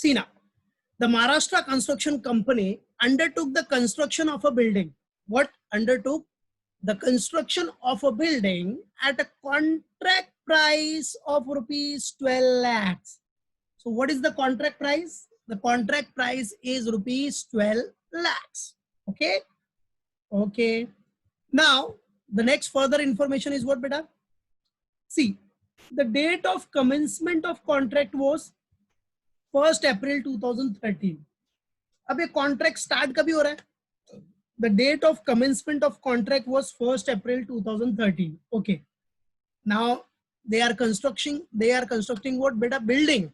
See now, the Maharashtra Construction Company undertook the construction of a building. What undertook? The construction of a building at a contract price of rupees 12 lakhs. So what is the contract price? The contract price is rupees 12 lakhs. Okay. Okay. Now the next further information is what, beta? See, the date of commencement of contract was 1st April 2013. अब ये contract start कभी हो रहा है? The date of commencement of contract was 1st April 2013. Okay. Now they are constructing what, बेटा? Building.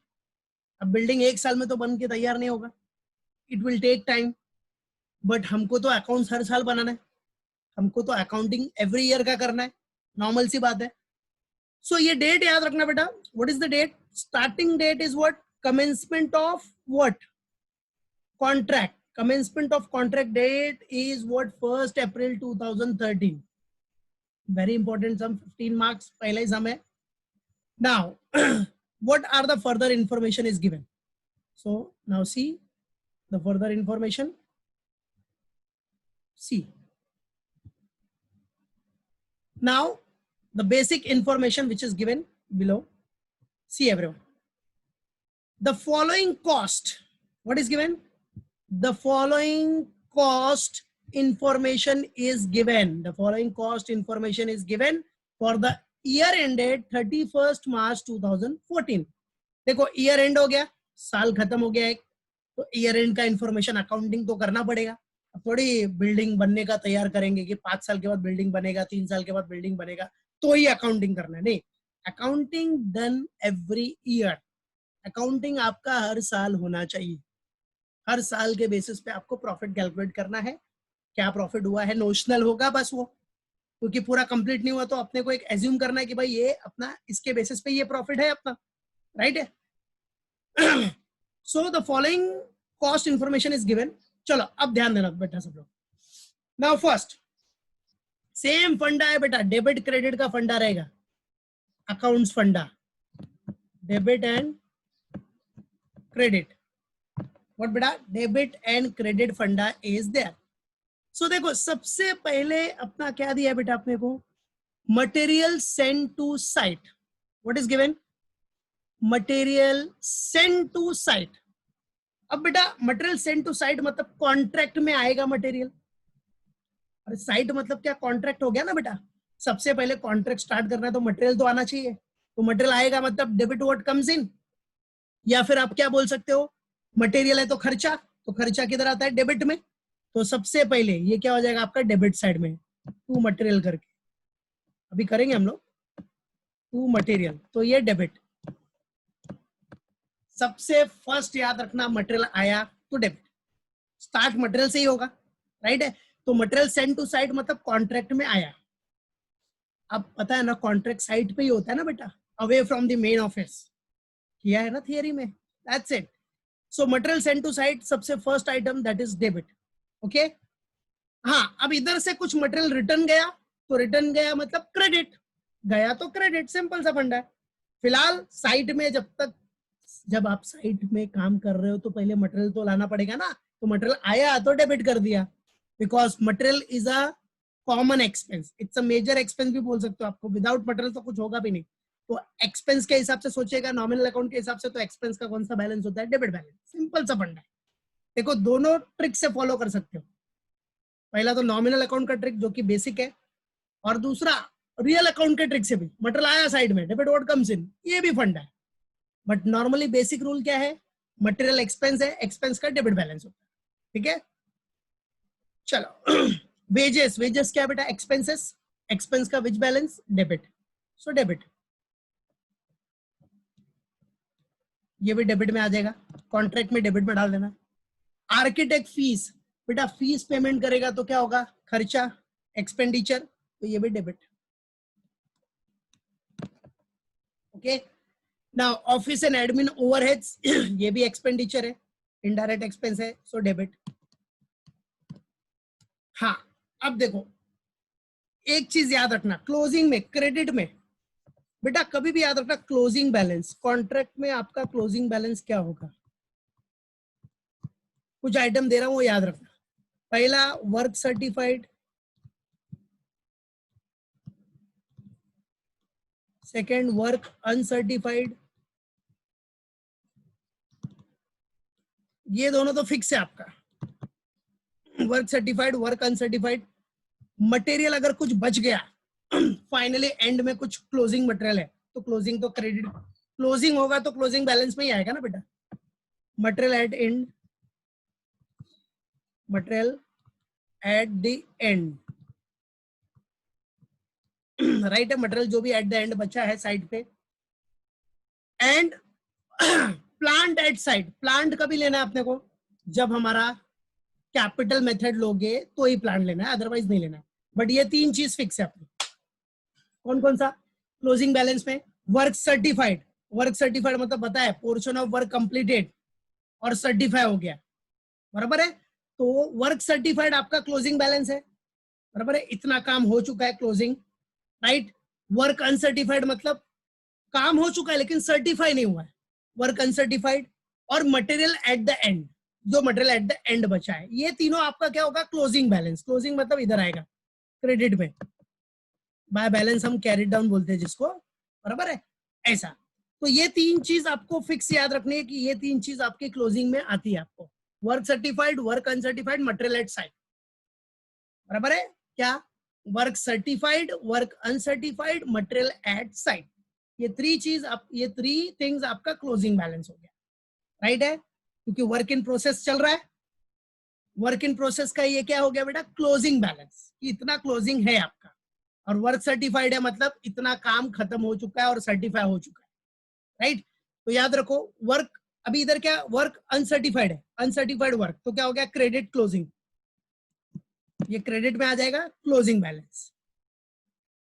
अब building एक साल में तो बन के तैयार नहीं होगा. It will take time. But हमको तो accounts हर साल बनाना है. हमको तो accounting every year का करना है. Normal सी बात है. So ये date याद रखना बेटा. What is the date? Starting date is what? Commencement of what? Contract. Commencement of contract date is what? 1st April 2013. Very important sum, 15 marks. पहला ही sum है. Now, what are the further information is given? So now see the further information. See. Now the basic information which is given below. See everyone. The following cost. What is given? The following cost information is given. The following cost information is given for the year ended 31st March 2014. देखो year end हो गया, साल खत्म हो गया एक, तो year end का information accounting तो करना पड़ेगा. अब थोड़ी बिल्डिंग बनने का तैयार करेंगे कि 5 साल के बाद बिल्डिंग बनेगा, 3 साल के बाद बिल्डिंग बनेगा, तो ही अकाउंटिंग करना है. नहीं, accounting done every year. Accounting आपका हर साल होना चाहिए. हर साल के बेसिस पे आपको प्रॉफिट कैलकुलेट करना है. क्या प्रॉफिट हुआ है, नोशनल होगा बस वो, क्योंकि पूरा कंप्लीट नहीं हुआ तो अपने को एक एज्यूम करना है कि भाई ये अपना इसके बेसिस पे ये प्रॉफिट है अपना, राइट है. So the following cost information is given. चलो अब ध्यान देना बेटा सब लोग. नाउ फर्स्ट सेम फंडा है बेटा, डेबिट क्रेडिट का फंडा रहेगा. अकाउंट्स फंडा, डेबिट एंड क्रेडिट. What बेटा? डेबिट एंड क्रेडिट फंडा इज देयर. सो देखो सबसे पहले अपना क्या दिया है बेटा अपने को? Material send to site. What is given? Material send to site. अब बेटा मटेरियल सेंड टू साइट मतलब कॉन्ट्रैक्ट में आएगा मटेरियल. अरे साइट मतलब क्या? कॉन्ट्रैक्ट हो गया ना बेटा. सबसे पहले कॉन्ट्रैक्ट स्टार्ट करना है तो मटेरियल तो आना चाहिए. तो मटेरियल आएगा मतलब डेबिट व्हाट कम्स इन. या फिर आप क्या बोल सकते हो? मटेरियल है तो खर्चा, तो खर्चा किधर आता है? डेबिट में. तो सबसे पहले ये क्या हो जाएगा आपका? डेबिट साइड में टू मटेरियल करके अभी करेंगे हम लोग. टू मटेरियल तो ये डेबिट. सबसे फर्स्ट याद रखना मटेरियल आया तो डेबिट. स्टार्ट मटेरियल से ही होगा, राइट है. तो मटेरियल सेंड टू साइट मतलब कॉन्ट्रैक्ट में आया. अब पता है ना कॉन्ट्रैक्ट साइट पे ही होता है ना बेटा, away from the main office. किया है ना थियरी में. That's it. So material sent to site सबसे first item that is debit. Okay. हाँ, अब इधर से कुछ मटेरियल रिटर्न गया तो रिटर्न गया मतलब क्रेडिट गया तो क्रेडिट. सिंपल सा फंडा है. फिलहाल साइट में जब आप साइट में काम कर रहे हो तो पहले मटेरियल तो लाना पड़ेगा ना. तो मटेरियल आया तो डेबिट कर दिया, because material is a common expense. It's a major expense भी बोल सकते हो आपको. विदाउट मटेरियल तो कुछ होगा भी नहीं. तो एक्सपेंस के हिसाब से सोचेगा, नॉमिनल अकाउंट के हिसाब से, तो एक्सपेंस का कौन सा बैलेंस होता है? Debit balance. सिंपल सा फंडा है. देखो दोनों ट्रिक से फॉलो कर सकते हो. पहला तो नॉमिनल अकाउंट का ट्रिक जो कि बेसिक है, और दूसरा रियल अकाउंट के ट्रिक से भी. मटेरियल आया साइड में, डेबिट व्हाट कम्स इन, ये भी फंडा है. बट नॉर्मली बेसिक रूल क्या है? मटेरियल एक्सपेंस है, एक्सपेंस का डेबिट बैलेंस होता है. ठीक है. चलो वेजेस. वेजेस क्या बेटा? एक्सपेंसेस. एक्सपेंस का विच बैलेंस? डेबिट. सो डेबिट ये भी डेबिट में आ जाएगा. कॉन्ट्रैक्ट में डेबिट में डाल देना. आर्किटेक्ट फीस बेटा, फीस पेमेंट करेगा तो क्या होगा? खर्चा, एक्सपेंडिचर. तो ये भी debit. Okay. Now office and admin overheads ये भी एक्सपेंडिचर है, इनडायरेक्ट एक्सपेंस है. So debit. हाँ, अब देखो एक चीज याद रखना. क्लोजिंग में, क्रेडिट में बेटा कभी भी याद रखना क्लोजिंग बैलेंस. कॉन्ट्रैक्ट में आपका क्लोजिंग बैलेंस क्या होगा? कुछ आइटम दे रहा हूं वो याद रखना। पहला work certified, second work uncertified, ये दोनों तो फिक्स है आपका, work certified work uncertified. Material अगर कुछ बच गया फाइनली एंड में कुछ क्लोजिंग मटेरियल है तो क्लोजिंग तो क्रेडिट, क्लोजिंग होगा तो क्लोजिंग बैलेंस में ही आएगा ना बेटा। Material at and, material at the end, right है, मटेरियल जो भी एट द एंड बचा है साइड पे। And plant at side, plant कभी लेना है अपने को जब हमारा कैपिटल मेथड लोगे तो ही प्लांट लेना है, अदरवाइज नहीं लेना है। बट ये तीन चीज फिक्स है अपनी। कौन कौन सा? क्लोजिंग बैलेंस में वर्क सर्टिफाइड, वर्क सर्टिफाइड मतलब पता है पोर्शन ऑफ वर्क कंप्लीटेड और सर्टिफाई हो गया, बराबर है। तो वर्क सर्टिफाइड आपका क्लोजिंग बैलेंस है, बराबर है, इतना काम हो चुका है क्लोजिंग, राइट। वर्क अनसर्टिफाइड मतलब काम हो चुका है लेकिन सर्टिफाई नहीं हुआ है, वर्क अनसर्टिफाइड। और मटेरियल एट द एंड, जो मटेरियल एट द एंड बचा है, ये तीनों आपका क्या होगा? Closing balance. क्लोजिंग मतलब इधर आएगा क्रेडिट में, बाय बैलेंस हम कैरी डाउन बोलते हैं जिसको, बराबर है ऐसा। तो ये तीन चीज आपको फिक्स याद रखनी है कि ये तीन चीज आपके क्लोजिंग में आती है आपको, work certified work uncertified material at side, बराबर है क्या? Work certified work uncertified material at side, ये थ्री चीज आप, ये थ्री थिंग्स आपका क्लोजिंग बैलेंस हो गया, राइट है। क्योंकि वर्क इन प्रोसेस चल रहा है, वर्क इन प्रोसेस का ये क्या हो गया बेटा? क्लोजिंग बैलेंस, कि इतना क्लोजिंग है आपका। और वर्क सर्टिफाइड है मतलब इतना काम खत्म हो चुका है और सर्टिफाई हो चुका है, राइट। तो याद रखो वर्क, अभी इधर क्या वर्क अनसर्टिफाइड है, अनसर्टिफाइड वर्क, तो क्या हो गया? क्रेडिट क्लोजिंग, ये क्रेडिट में आ जाएगा क्लोजिंग बैलेंस।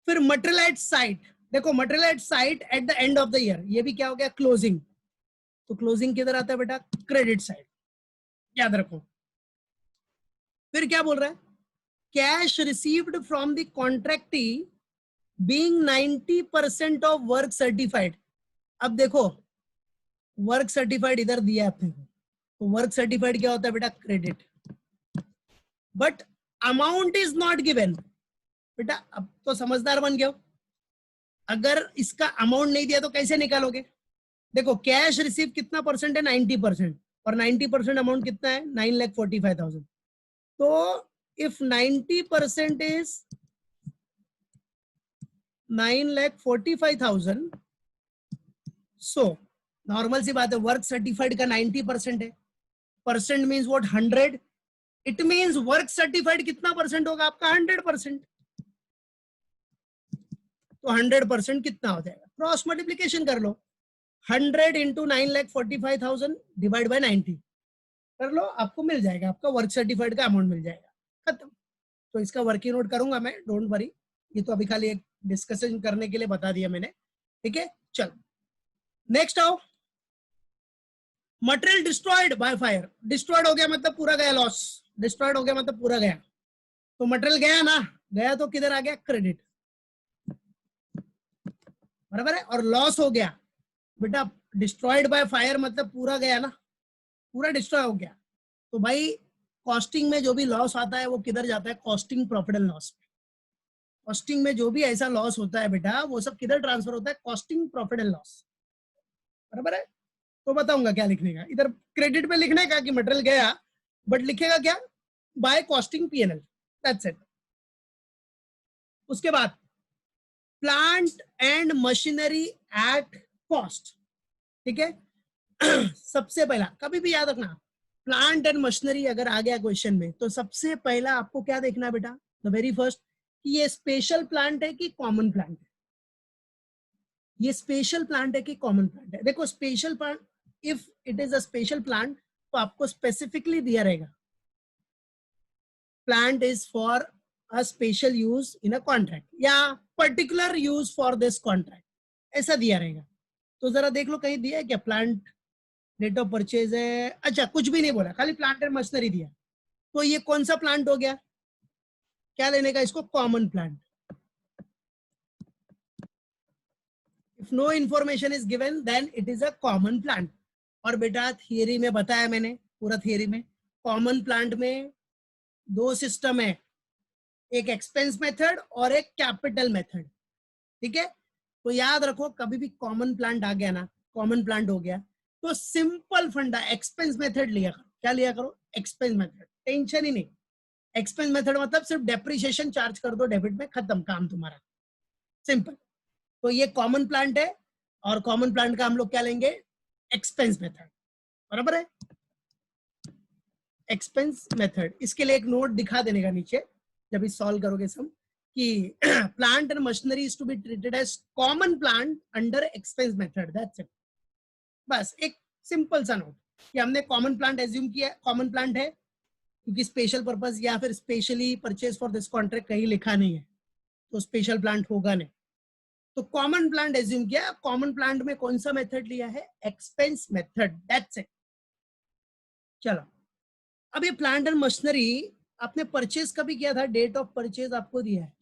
फिर मटेरियल एट साइट, देखो material at site at the end of the year, ये भी क्या हो गया? क्लोजिंग। तो क्लोजिंग किधर आता है बेटा? क्रेडिट साइड, याद रखो। फिर क्या बोल रहा है? Cash received from the contractee being 90% of work certified. अब देखो वर्क सर्टिफाइड इधर दिया है अपने को, तो वर्क सर्टिफाइड क्या होता है बेटा? Credit. But amount is not given. बेटा अब तो समझदार बन गया, अगर इसका अमाउंट नहीं दिया तो कैसे निकालोगे? देखो कैश रिसीव कितना परसेंट है? 90%, और 90% अमाउंट कितना है? 9,45,000। तो इफ 90% इज 9,45,000, सो नॉर्मल सी बात है, वर्क सर्टिफाइड का 90% है, percent means what? 100। It means work certified कितना परसेंट होगा आपका? 100%। तो 100% कितना हो जाएगा? क्रॉस मल्टीप्लीकेशन कर लो, 100 इंटू 9,45,000 डिवाइड बाय 90 कर लो, आपको मिल जाएगा, आपका वर्क सर्टिफाइड का अमाउंट मिल जाएगा, खत्म। तो इसका वर्किंग नोट करूंगा मैं, डोंट वरी, ये तो अभी खाली एक डिस्कशन करने के लिए बता दिया मैंने, ठीक है। चलो नेक्स्ट आओ, material destroyed by fire. Destroyed हो गया मतलब पूरा गया, लॉस। डिस्ट्रॉयड हो गया मतलब पूरा गया, तो मटेरियल गया ना, गया तो किधर आ गया? क्रेडिट, बराबर है। और लॉस हो गया बेटा, डिस्ट्रॉयड बाय फायर मतलब पूरा गया ना, पूरा डिस्ट्रॉय हो गया। तो भाई कॉस्टिंग में जो भी लॉस आता है वो किधर जाता है? Costing profit and loss. Costing में जो भी ऐसा लॉस होता है बेटा वो सब किधर ट्रांसफर होता है? कॉस्टिंग प्रॉफिट एंड लॉस, बराबर है। तो बताऊंगा क्या लिखने का, इधर क्रेडिट में लिखने का कि मटेरियल गया, बट लिखेगा क्या? By costing PNL, that's it. उसके बाद plant and machinery at cost, ठीक है। सबसे पहला कभी भी याद रखना, प्लांट एंड मशीनरी अगर आ गया क्वेश्चन में तो सबसे पहला आपको क्या देखना है बेटा? द वेरी फर्स्ट, कि ये स्पेशल प्लांट है कि कॉमन प्लांट है। ये स्पेशल प्लांट है कि कॉमन प्लांट है? देखो special plant, if it is a special plant तो आपको स्पेसिफिकली दिया रहेगा, plant is for a special use in a contract या particular use for this contract, ऐसा दिया रहेगा। तो जरा देख लो कहीं दिया है क्या? प्लांट रेट ऑफ परचेज है, अच्छा कुछ भी नहीं बोला, खाली प्लांट एंड मशीनरी दिया। तो ये कौन सा प्लांट हो गया? क्या लेने का इसको? Common plant. If no information is given then it is a common plant. और बेटा थियरी में बताया मैंने, पूरा थियरी में कॉमन प्लांट में दो सिस्टम है, एक एक्सपेंस मेथड और एक कैपिटल मेथड, ठीक है। तो याद रखो कभी भी कॉमन प्लांट आ गया ना, कॉमन प्लांट हो गया, तो सिंपल फंडा एक्सपेंस मेथड लिया करो। क्या लिया करो? एक्सपेंस मेथड, टेंशन ही नहीं। एक्सपेंस मेथड मतलब सिर्फ डेप्रिसिएशन चार्ज कर दो डेबिट में, खत्म काम तुम्हारा, सिंपल। तो ये कॉमन प्लांट है और कॉमन प्लांट का हम लोग क्या लेंगे? एक्सपेंस मेथड, बराबर है। एक्सपेंस मेथड, इसके लिए एक नोट दिखा देने का नीचे जब इस सॉल्व करोगे सम, कि plant and machinery is to be treated as common plant under expense method, that's it. बस एक सिंपल सा नोट कि हमने कॉमन प्लांट एज्यूम किया, कॉमन प्लांट है क्योंकि स्पेशल पर्पस या फिर specially purchase for this contract कहीं लिखा नहीं है, तो स्पेशल प्लांट होगा नहीं। तो कॉमन प्लांट एज्यूम किया, कॉमन प्लांट में कौन सा मेथड लिया है? Expense method, that's it. चलो, अब ये प्लांट एंड मशीनरी आपने परचेज कभी किया था? डेट ऑफ परचेज आपको दिया है,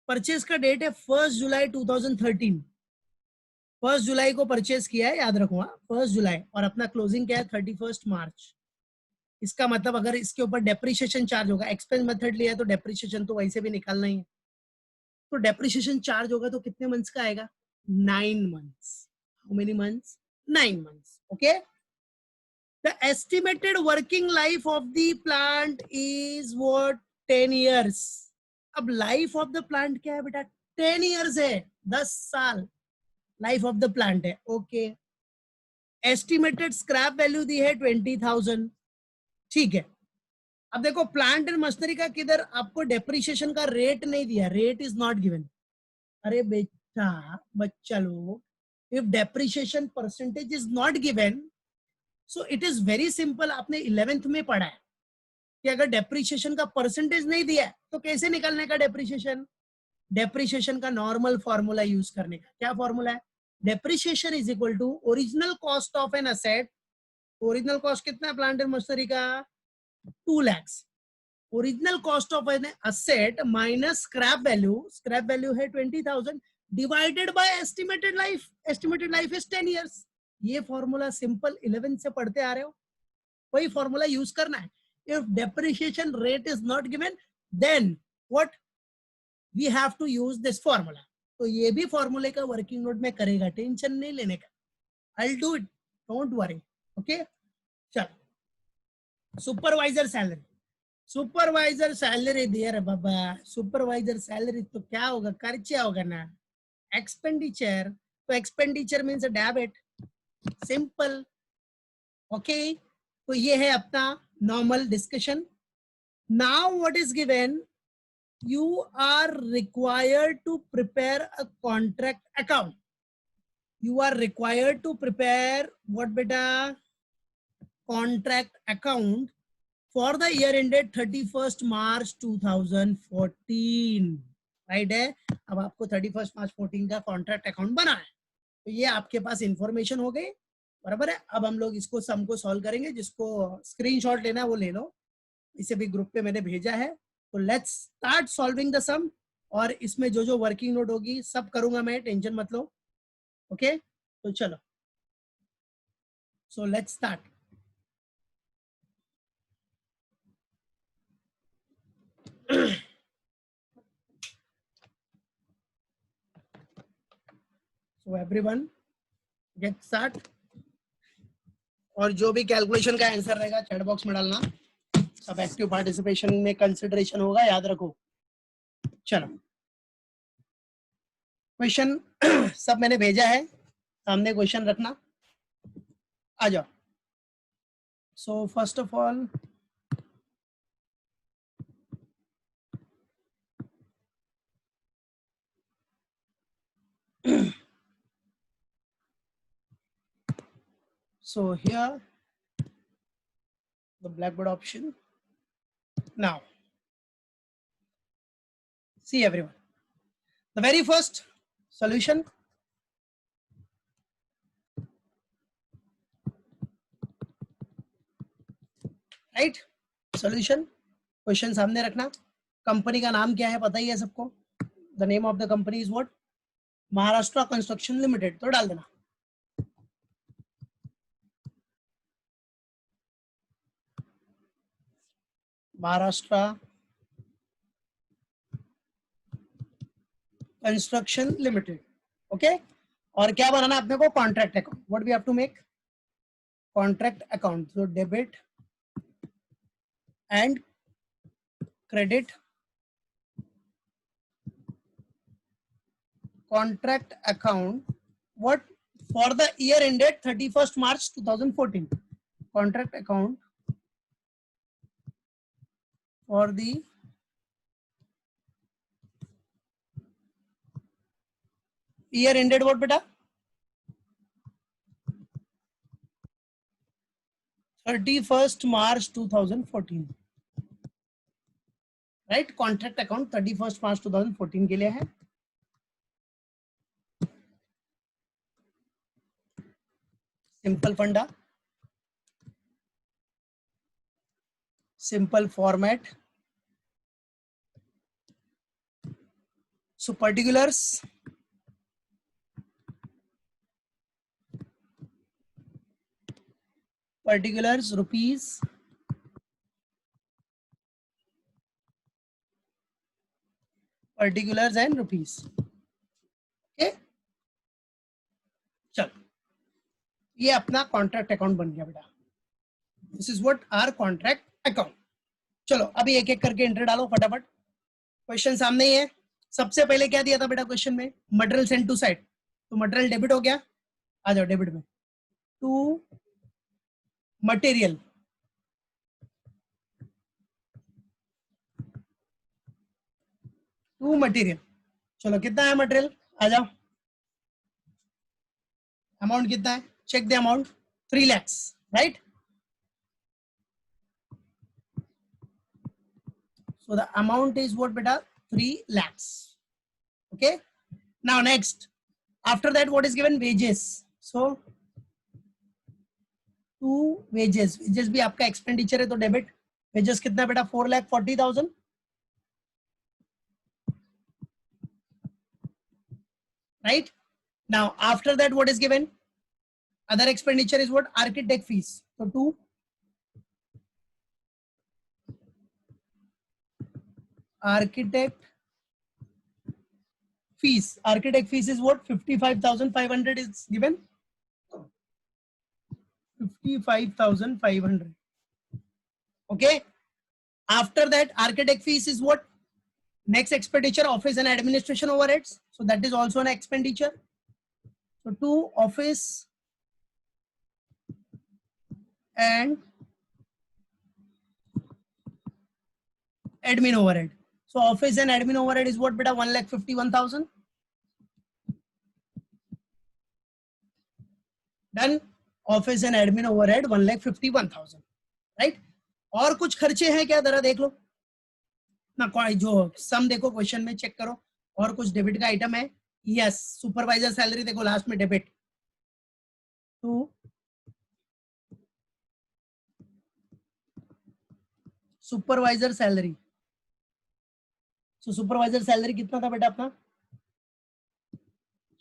परचेज का डेट है 1 जुलाई 2013। 1 जुलाई को परचेज किया है, याद रखो, 1 जुलाई, और अपना क्लोजिंग क्या है? 31 मार्च। इसका मतलब अगर इसके ऊपर डेप्रिसिएशन चार्ज होगा, एक्सपेंस मेथड लिया है तो डेप्रिसिएशन तो वैसे भी निकालना ही है, तो डेप्रिसिएशन चार्ज होगा तो कितने मंथ्स का आएगा? 9 months. How many months? 9 months, okay. The estimated working life of the plant is what? 10 years. अब लाइफ ऑफ द प्लांट क्या है बेटा? 10 years है, 10 साल लाइफ ऑफ द प्लांट है, ओके। एस्टिमेटेड स्क्रैप वैल्यू दी है 20,000, ठीक है। अब देखो प्लांट एंड मशीनरी का किधर आपको डेप्रिसिएशन का रेट नहीं दिया, रेट इज नॉट गिवन। अरे बेटा बच्चा लोग, if depreciation percentage is not given, so it is very simple. आपने 11th में पढ़ा है कि अगर डेप्रिसिएशन का परसेंटेज नहीं दिया है तो कैसे निकालने का डेप्रिसिएशन? डेप्रिसिएशन का नॉर्मल फॉर्मूला यूज करने का। क्या फॉर्मूला है? Depreciation is equal to original cost of an asset. Original cost कितना है प्लांट एंड मशीनरी का? 2 lakhs। Original cost of an asset minus scrap value, scrap value है 20,000, divided by estimated life. Estimated life is 10 years। ये formula simple 11 से पढ़ते आ रहे हो, वही फॉर्मूला यूज करना है। If depreciation rate is not given then what we have to use this formula. तो ये भी फॉर्मूले का वर्किंग नोट में करेगा, टेंशन नहीं लेने का, I will do it, don't worry, okay. चलो, सुपरवाइजर सैलरी, सुपरवाइजर सैलरी दिया रे बाबा। सुपरवाइजर सैलरी तो क्या होगा? खर्चा होगा ना, एक्सपेंडिचर। तो expenditure means debit, simple, okay. तो ये है अपना normal discussion. Now what is given? You are required to prepare a contract account. You are required to prepare what beta? Contract account for the year ended 31st March 2014, right है। अब आपको 31st March 14 का contract account बना है, तो ये आपके पास information हो गई, बराबर है। अब हम लोग इसको सम को सॉल्व करेंगे, जिसको स्क्रीनशॉट लेना है वो ले लो, इसे भी ग्रुप पे मैंने भेजा है। तो लेट्स स्टार्ट सॉल्विंग द सम, और इसमें जो जो वर्किंग नोट होगी सब करूंगा मैं, टेंशन मत लो, ओके। तो चलो, so let's start. So everyone get start, और जो भी कैलकुलेशन का आंसर रहेगा चैट बॉक्स में डालना, सब एक्टिव पार्टिसिपेशन में कंसिडरेशन होगा, याद रखो। चलो, क्वेश्चन सब मैंने भेजा है, सामने क्वेश्चन रखना, आ जाओ। So first of all so here the blackboard option. Now see everyone, the very first solution, right? solution, question सामने रखना। कंपनी का नाम क्या है पता ही है सबको, the name of the company is what? Maharashtra construction limited, तो डाल देना। Maharashtra construction limited. ओके, और क्या बनाना है अपने को? Contract account. What we have to make? Contract account. So debit and credit contract account. What? For the year ended 31st March 2014. Contract account for the year ended what beta? 31st March 2014. Right? Contract account 31st March 2014 के लिए है। Simple funda, simple format. So particulars, rupees, particulars and rupees। Okay, चलो ये अपना contract account बन गया बेटा। This is what are contract account. चलो अभी एक एक करके एंट्री डालो फटाफट। क्वेश्चन सामने ही है। सबसे पहले क्या दिया था बेटा क्वेश्चन में? Material send to site. तो मटेरियल डेबिट हो गया, आ जाओ डेबिट में। To material, to material. चलो कितना है मटेरियल? आ जाओ, अमाउंट कितना है? Check the amount, 3 lakhs, right? So the amount is what beta? 3 lakhs. Okay. Now next, after that what is given? Wages. So to wages, wages भी आपका expenditure है तो डेबिट। wages कितना है बेटा? 4,40,000। Right? Now after that what is given? Other expenditure is what? Architect fees. So to architect fees. Architect fees is what? 55,500 is given. 55,500. Okay. After that, architect fees is what? Next expenditure, office and administration overheads. So that is also an expenditure. So to office and admin overhead. So office and admin overhead is what beta? 1,51,000. Done. Office and admin overhead 1,51,000. Right? और कुछ खर्चे हैं क्या? जरा देख लो ना, जो सम देखो क्वेश्चन में, चेक करो। और कुछ डेबिट का आइटम है? यस, सुपरवाइजर सैलरी देखो लास्ट में debit. To supervisor salary. So supervisor salary कितना था बेटा अपना?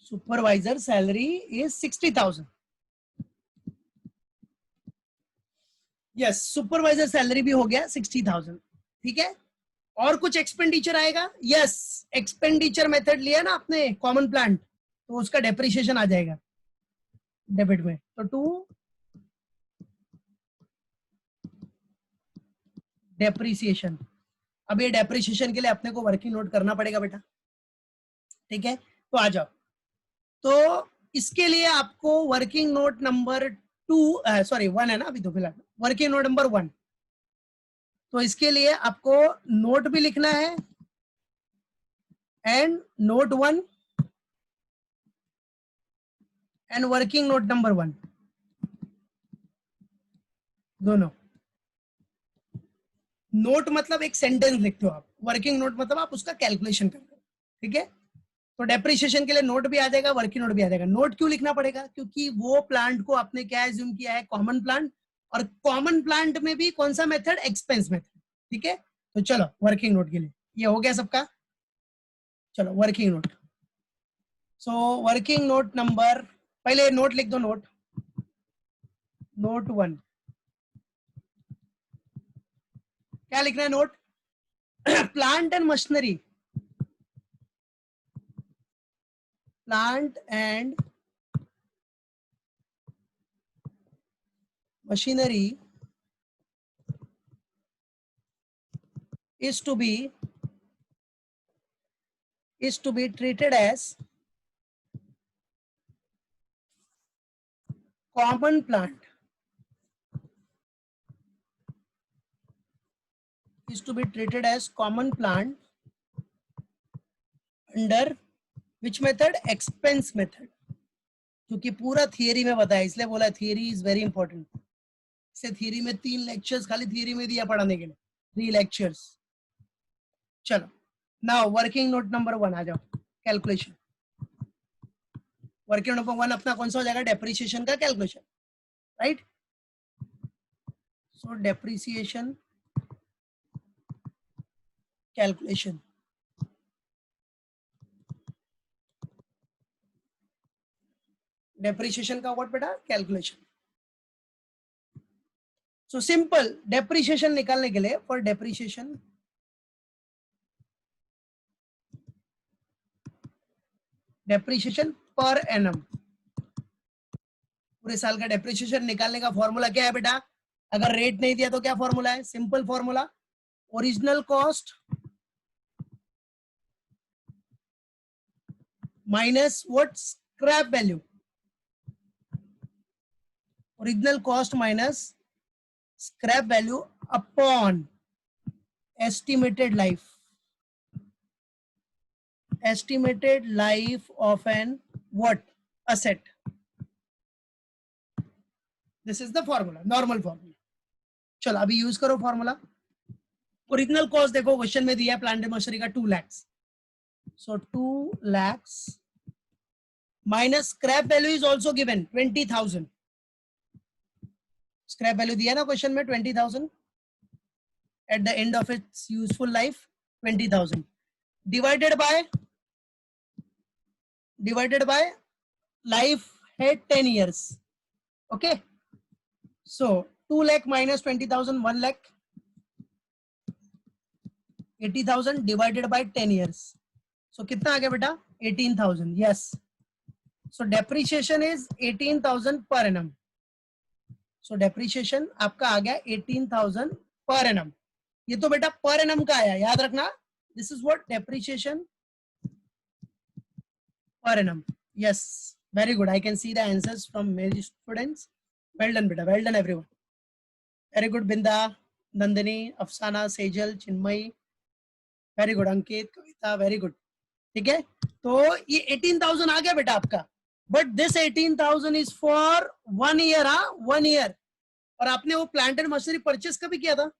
Supervisor salary is 60,000। Yes, supervisor salary भी हो गया 60,000। ठीक है। और कुछ एक्सपेंडिचर आएगा? यस, एक्सपेंडिचर मेथड लिया ना आपने कॉमन प्लांट, तो उसका डेप्रिसिएशन आ जाएगा डेबिट में। तो टू डेप्रिसिएशन। अब ये डेप्रिसिएशन के लिए अपने को वर्किंग नोट करना पड़ेगा बेटा। ठीक है, तो आ जाओ। तो इसके लिए आपको वर्किंग नोट नंबर 1 है ना अभी तो फिलहाल। वर्किंग नोट नंबर 1, तो इसके लिए आपको नोट भी लिखना है and note 1 and working note number 1 दोनों। नोट मतलब एक सेंटेंस लिखते हो आप, वर्किंग नोट मतलब आप उसका कैलकुलेशन करते हो। ठीक है, तो डेप्रिसिएशन के लिए नोट भी आ जाएगा, वर्किंग नोट भी आ जाएगा। नोट क्यों लिखना पड़ेगा? क्योंकि वो प्लांट को आपने क्या एज्यूम किया है? Common plant. और कॉमन प्लांट में भी कौन सा मेथड? Expense method. ठीक है, तो चलो वर्किंग नोट के लिए ये हो गया सबका। चलो working note. So working note number, पहले नोट लिख दो। नोट 1 क्या लिखना है note? Plant and machinery, plant and machinery is to be treated as common plant, is to be treated as common plant under which method? Expense method. क्योंकि पूरा theory में बताया, इसलिए बोला थियरी इज वेरी इंपॉर्टेंट। से theory में 3 lectures खाली theory में दिया पढ़ाने के लिए, 3 लेक्चर्स। चलो नाउ वर्किंग नोट नंबर 1 आ जाओ, कैलकुलेशन। वर्किंग नोट नंबर 1 अपना कौन सा हो जाएगा? डेप्रिसिएशन का कैलकुलेशन, राइट? सो डेप्रिसिएशन कैलकुलेशन, डेप्रिसिएशन का व्हाट बेटा? कैलकुलेशन। सो सिंपल डेप्रिसिएशन निकालने के लिए, फॉर डेप्रिसिएशन पर एनम, पूरे साल का डेप्रिसिएशन निकालने का फॉर्मूला क्या है बेटा? अगर रेट नहीं दिया तो क्या फॉर्मूला है? Simple formula, original cost minus what? Scrap value. Original cost minus scrap value upon estimated life of an what? Asset. This is the formula, normal formula. चलो अभी यूज करो फॉर्मूला। ओरिजिनल कॉस्ट देखो question में दिया है plant and machinery का 2 lakhs, so 2 lakhs minus scrap value is also given 20,000। Scrap value दिया ना क्वेश्चन में 20,000 at the end of its useful life, 20,000 divided by life है 10 years. Okay, so 2 lakh minus 20,000, 1 lakh 80,000 divided by 10 years. So कितना आ गया बेटा? 18,000. yes, so depreciation is 18,000 per annum. so depreciation आपका आ गया 18,000 per annum. ये तो बेटा पर एनम का आया, याद रखना। This is what? Depreciation per annum. Yes, very good, I can see the answers from मेरी स्टूडेंट्स। वेल डन बेटा, well done everyone, very good. Binda, Nandini, Afsana, Sejal, Chinmayi, very good. Ankit, Kavita, very good. ठीक है, तो ये 18,000 आ गया बेटा आपका, but this 18,000 is for 1 year. हाँ, 1 ईयर। और आपने वो प्लांट एंड मशीनरी परचेस कभी किया था?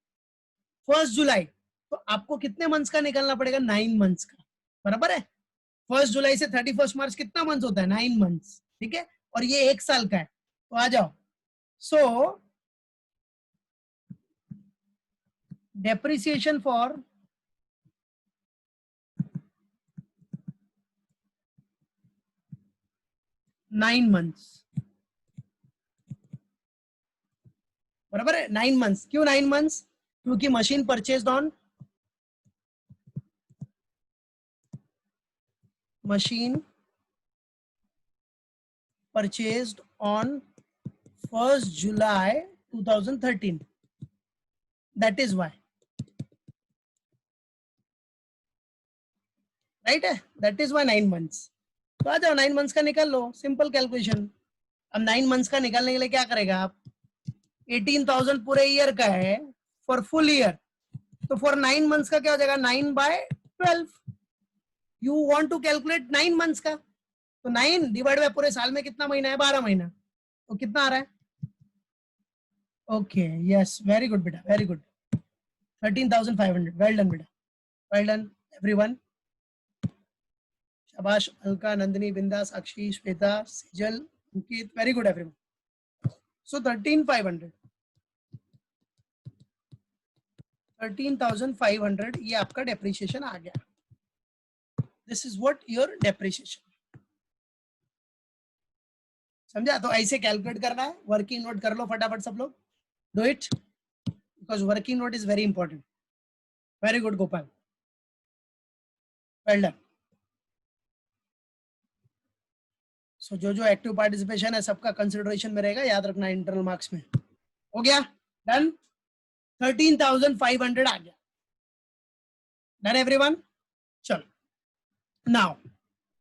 1 जुलाई। तो आपको कितने मंथ्स का निकालना पड़ेगा? 9 मंथ्स का, बराबर है। 1 जुलाई से 31 मार्च कितना मंथ्स होता है? 9 मंथ्स, ठीक है। और ये 1 साल का है, तो आ जाओ। सो डेप्रिसिएशन फॉर 9 मंथ्स, बराबर है। 9 मंथ्स। क्यों 9 मंथ्स? क्योंकि machine purchased on purchased on 1st July 2013. That is why, right है, दैट इज वाई 9 मंथ्स। तो आ जाओ 9 मंथ्स का निकाल लो, सिंपल कैलकुलेशन। अब 9 मंथ्स का निकालने के लिए क्या करेगा आप? 18,000 पूरे ईयर का है फॉर फुल ईयर, तो फॉर 9 मंथ्स का क्या हो जाएगा? 9/12। You want to calculate 9 months का, तो 9 डिवाइड बाय पूरे साल में कितना महीना है? 12 महीना। तो कितना आ रहा है? ओके, यस, वेरी गुड बेटा, वेरी गुड। 13,500। वेल डन बेटा, वेल डन एवरीवन। शाबाश अलका, नंदिनी, बिंदा, साक्षी, श्वेता, सेजल, अंकित, वेरी गुड एवरीवन। सो 13,500 ये आपका डेप्रिसिएशन आ गया। This is what your depreciation. समझा? तो ऐसे कैलकुलेट करना है। वर्किंग नोट कर लो फटाफट सब लोग, do it, because working note is very important. Very good Gopal, well done. So जो जो एक्टिव पार्टिसिपेशन है सबका कंसिडरेशन में रहेगा, याद रखना इंटरनल मार्क्स में। हो गया, डन। 13,500 आ गया, डन एवरीवन। चलो नाउ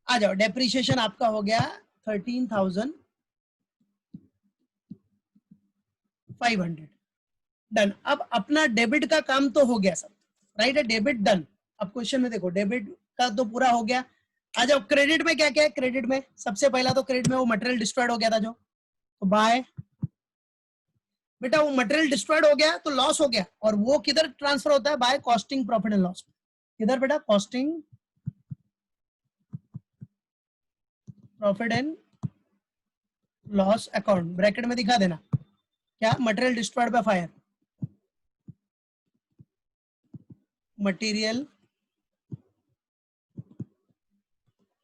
आ जाओ, डेप्रिसिएशन आपका हो गया 13,500, डन। अब अपना डेबिट का काम तो हो गया सब, राइट है, डेबिट डन। अब क्वेश्चन में देखो, डेबिट का तो पूरा हो गया। आ जाओ क्रेडिट में, क्या क्या है क्रेडिट में? सबसे पहला तो क्रेडिट में वो मटेरियल डिस्ट्रॉयड हो गया था जो, तो बाय, बेटा वो मटेरियल डिस्ट्रॉयड हो गया तो लॉस हो गया, और वो किधर ट्रांसफर होता है? By costing profit and loss. किधर बेटा? Costing profit and loss account, bracket में दिखा देना क्या, material destroyed by fire, material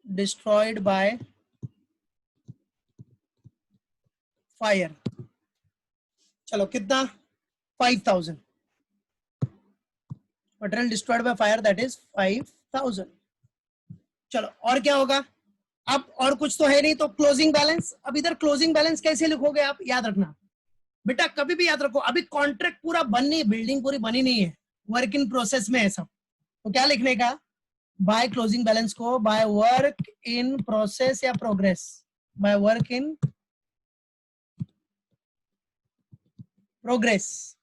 destroyed by fire. चलो कितना? 5,000। Material destroyed by fire that is 5,000। चलो और क्या होगा? अब और कुछ तो है नहीं, तो क्लोजिंग बैलेंस। अब इधर क्लोजिंग बैलेंस कैसे लिखोगे आप? याद रखना बेटा, कभी भी याद रखो, अभी कॉन्ट्रैक्ट पूरा बन नहीं, बिल्डिंग पूरी बनी नहीं है, वर्क इन प्रोसेस में है सब। तो क्या लिखने का? बाय क्लोजिंग बैलेंस को बाय वर्क इन प्रोसेस या progress, by work in progress,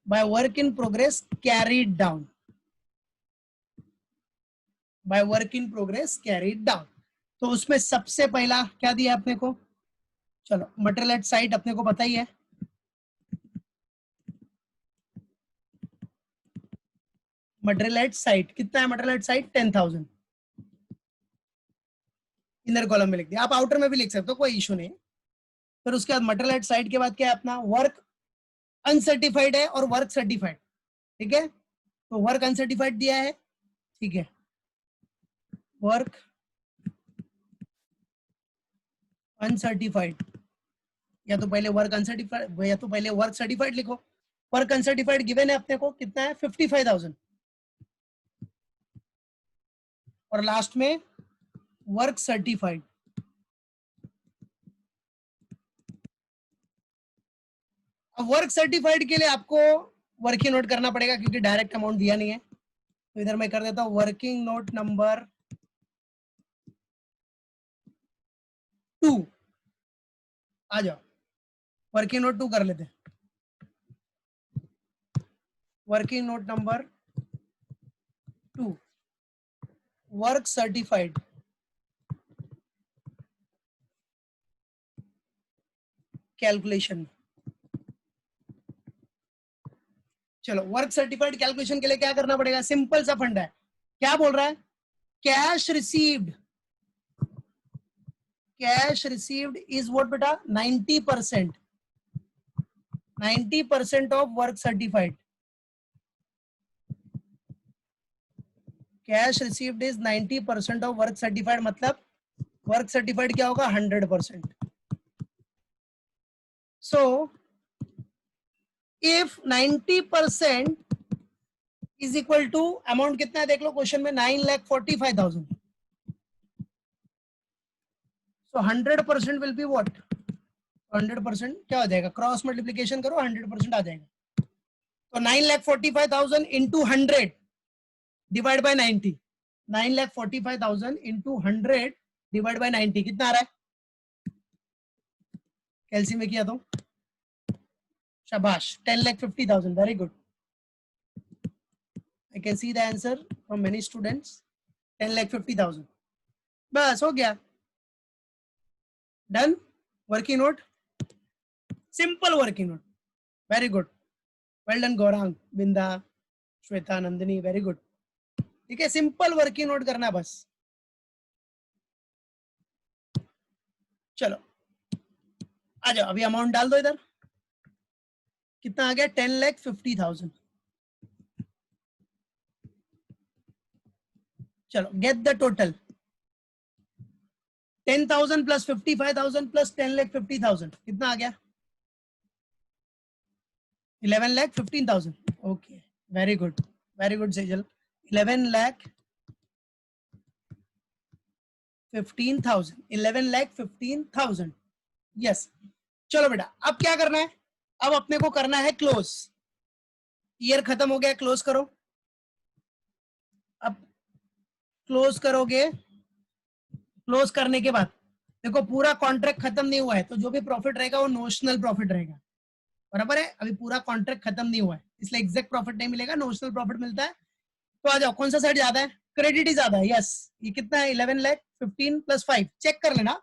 by work in progress carried down, by work in progress carried down. तो उसमें सबसे पहला क्या दिया अपने को? चलो मटेरियल एट साइट अपने को पता ही है, मटेरियल एट साइट कितना है? Material at site 10,000, inner column में लिख दिया, आप आउटर में भी लिख सकते हो, कोई इशू नहीं। फिर उसके बाद मटेरियल एट साइट के बाद क्या है अपना? वर्क अनसर्टिफाइड है और वर्क सर्टिफाइड, ठीक है। तो वर्क अनसर्टिफाइड दिया है, ठीक है, वर्क अनसर्टिफाइड, या तो पहले वर्क अनसर्टिफाइड या तो पहले वर्क सर्टिफाइड लिखो। वर्क अनसर्टिफाइड गिवन है अपने को, कितना है? 55,000, और लास्ट में वर्क सर्टिफाइड। अब वर्क सर्टिफाइड के लिए आपको वर्किंग नोट करना पड़ेगा, क्योंकि डायरेक्ट अमाउंट दिया नहीं है। तो इधर मैं कर देता हूं वर्किंग नोट नंबर 2। आ जाओ वर्किंग नोट 2 कर लेते हैं। Working note number 2, work certified calculation. चलो वर्क सर्टिफाइड कैलकुलेशन के लिए क्या करना पड़ेगा? सिंपल सा फंडा है, क्या बोल रहा है? Cash received, cash received is what बेटा? 90%, 90% of work certified. Cash received is 90% of work certified, मतलब वर्क सर्टिफाइड क्या होगा? 100%। So if 90% is equal to, amount कितना है देख लो क्वेश्चन में, 9,45,000। सो 100% विल बी व्हाट? 100% क्या हो जाएगा? क्रॉस मल्टीप्लीकेशन करो, 100% आ जाएगा। तो 9,45,000 into 100 divide by 90, 9,45,000 into 100 divide by 90 कितना आ रहा है? कैलसी में किया तो शाबाश, 10,50,000, very good. I can see the answer from many students, 10,50,000। बस हो गया, done. Working note, simple working note, very good, well done Gaurang, Binda, Shweta, Nandini, very good. ठीक है, सिंपल वर्किंग नोट करना बस। चलो आ जाओ, अभी अमाउंट डाल दो इधर, कितना आ गया? 10,50,000। चलो get the total, 10,000 plus 55,000 plus 10,50,000 कितना आ गया? 11,15,000. Okay, very good, Sejal. 11,15,000. 11,15,000. Yes, चलो बेटा, अब क्या करना है? अब अपने को करना है क्लोज. ईयर खत्म हो गया, क्लोज करो. अब क्लोज करोगे, क्लोज करने के बाद देखो पूरा कॉन्ट्रैक्ट खत्म नहीं हुआ है, तो जो भी प्रॉफिट रहेगा वो नोशनल प्रॉफिट रहेगा. बराबर है, अभी पूरा कॉन्ट्रैक्ट खत्म नहीं हुआ है, इसलिए एग्जैक्ट प्रॉफिट नहीं मिलेगा, नोशनल प्रॉफिट मिलता है. तो आ जाओ, कौन सा साइड ज्यादा है? क्रेडिट ही ज्यादा है. यस, ये कितना है? 11,15,000 प्लस 5. चेक कर लेना,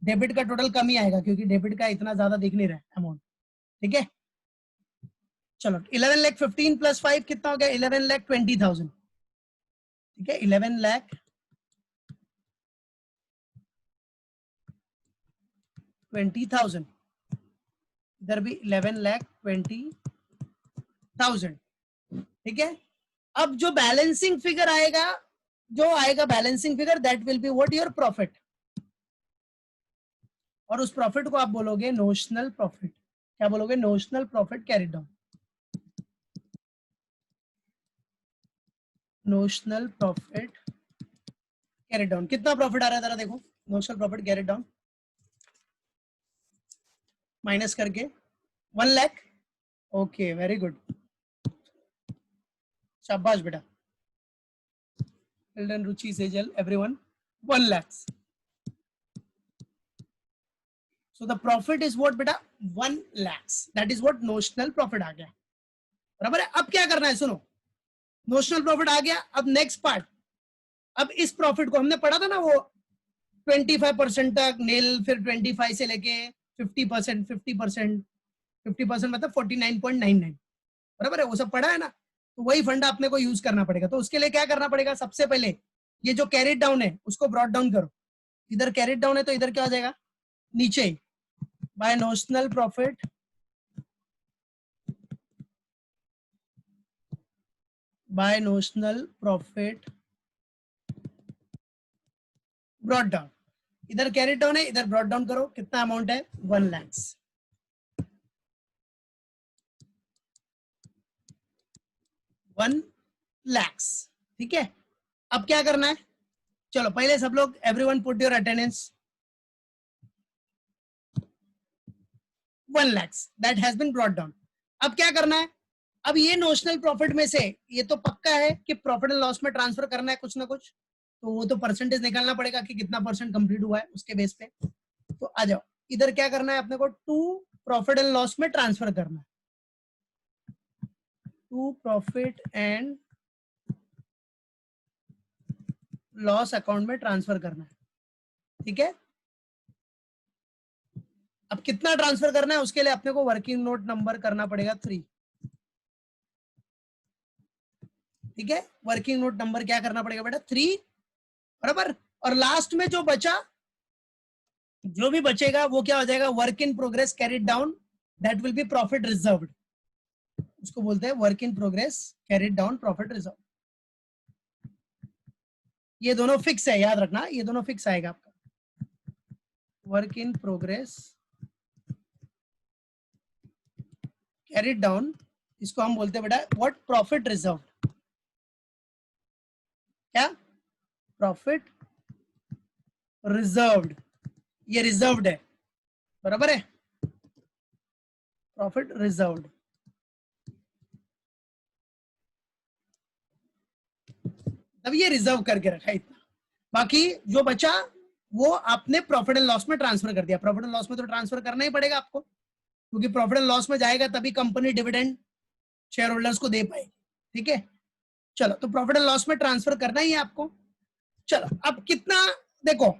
डेबिट का टोटल कम ही आएगा, क्योंकि डेबिट का इतना ज्यादा दिख नहीं रहा है अमाउंट. ठीक है, चलो 11,15,000 प्लस 5 कितना हो गया? 11,20,000. ठीक है, 11,20,000. इधर भी 11,20,000. ठीक है, अब जो बैलेंसिंग फिगर आएगा, balancing figure, that will be what? Your profit. और उस प्रॉफिट को आप बोलोगे नोशनल प्रॉफिट. क्या बोलोगे? Notional profit carried down. Notional profit carried down. कितना प्रॉफिट आ रहा है जरा देखो. Notional profit carried down minus करके 1 लाख. ओके, वेरी गुड, शाबाश बेटा. Children, Ruchi, Sejal, everyone, 1 lakhs. So the profit is what बेटा? 1 lakhs. That is what notional profit आ गया. बराबर है. अब क्या करना है? सुनो, नोशनल प्रॉफिट आ गया. अब नेक्स्ट पार्ट, अब इस प्रॉफिट को हमने पढ़ा था ना, वो 25% तक नील, फिर 25 से लेके 50%, 50%, 50% मतलब 49.99. बराबर है, वो सब पढ़ा है ना. तो वही फंडा अपने को यूज करना पड़ेगा. तो उसके लिए क्या करना पड़ेगा? सबसे पहले ये जो कैरिड डाउन है उसको ब्रॉट डाउन करो. इधर कैरिड डाउन है तो इधर क्या हो जाएगा? नीचे by notional profit brought down. इधर कैरिड डाउन है, इधर ब्रॉट डाउन करो. कितना अमाउंट है? 1 lakhs. 1 lakhs. ठीक है, अब क्या करना है? चलो पहले सब लोग, everyone put your attendance. 1 lakhs that has been brought down. अब क्या करना है? अब ये नोशनल प्रॉफिट में से ये तो पक्का है कि प्रॉफिट एंड लॉस में ट्रांसफर करना है कुछ ना कुछ, तो वो तो परसेंटेज निकालना पड़ेगा कि कितना परसेंट कंप्लीट हुआ है उसके बेस पे. तो आ जाओ, इधर क्या करना है अपने को? टू प्रॉफिट एंड लॉस में ट्रांसफर करना है. To profit and loss account में ट्रांसफर करना है. ठीक है, अब कितना ट्रांसफर करना है उसके लिए अपने को वर्किंग नोट नंबर करना पड़ेगा 3. ठीक है, वर्किंग नोट नंबर क्या करना पड़ेगा बेटा? 3. बराबर. और लास्ट में जो बचा, जो भी बचेगा वो क्या हो जाएगा? Work in progress carried down, that will be profit reserved. उसको बोलते हैं work in progress carried down profit reserve. ये दोनों फिक्स है, याद रखना, ये दोनों फिक्स आएगा आपका. Work in progress carried down, इसको हम बोलते हैं बेटा व्हाट? Profit reserve. क्या? Profit reserved. ये रिजर्व्ड है. बराबर है, प्रॉफिट रिजर्व्ड. तब ये रिजर्व करके रखा इतना. बाकी जो बचा वो आपने प्रॉफिट एंड लॉस में ट्रांसफर कर दिया. प्रॉफिट एंड लॉस में तो ट्रांसफर करना ही पड़ेगा आपको, क्योंकि प्रॉफिट एंड लॉस में जाएगा तभी कंपनी डिविडेंड शेयर होल्डर्स को दे पाएगी. ठीक है, चलो, तो प्रॉफिट एंड लॉस में ट्रांसफर करना ही है आपको. चलो, अब कितना? देखो,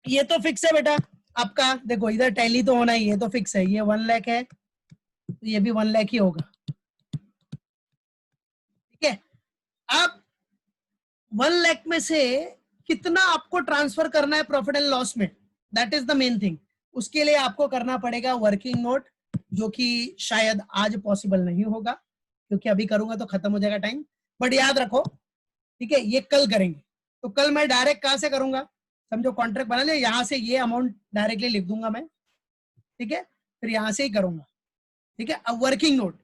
ये तो फिक्स है बेटा आपका. देखो, इधर टैली तो होना ही है, तो फिक्स है. ये 1 लाख है, तो ये भी 1 लाख ही होगा. ठीक है, अब 1 लाख में से कितना आपको ट्रांसफर करना है प्रॉफिट एंड लॉस में? That is the main thing. उसके लिए आपको करना पड़ेगा वर्किंग नोट, जो कि शायद आज पॉसिबल नहीं होगा, क्योंकि अभी करूंगा तो खत्म हो जाएगा टाइम. बट याद रखो, ठीक है, ये कल करेंगे. तो कल मैं डायरेक्ट कहां से करूंगा? समझो कॉन्ट्रैक्ट बना लिया, यहां से ये अमाउंट डायरेक्टली लिख दूंगा मैं. ठीक है, फिर यहां से ही करूंगा. ठीक है। अब वर्किंग नोट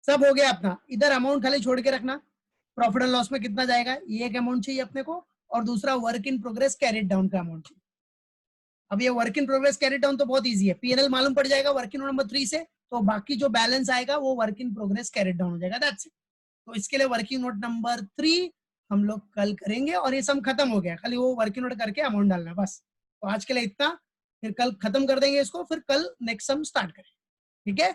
सब हो गया अपना, इधर अमाउंट खाली छोड़ के रखना, प्रॉफिट एंड लॉस में कितना जाएगा ये एक अमाउंट चाहिए अपने को, और दूसरा work in progress carried down का अमाउंट चाहिए। अब ये work in progress carried down तो बहुत इजी है, पीएनएल मालूम पड़ जाएगा वर्किंग नोट नंबर 3 से, तो बाकी जो बैलेंस आएगा वो work in progress carried down हो जाएगा, दैट्स इट। तो इसके लिए वर्किंग नोट नंबर 3 हम लोग कल करेंगे, और ये सम खत्म हो गया, खाली वो वर्किंग नोट करके अमाउंट डालना बस। तो आज के लिए इतना, फिर कल खत्म कर देंगे इसको, फिर कल नेक्स्ट सम स्टार्ट करें, ठीक है।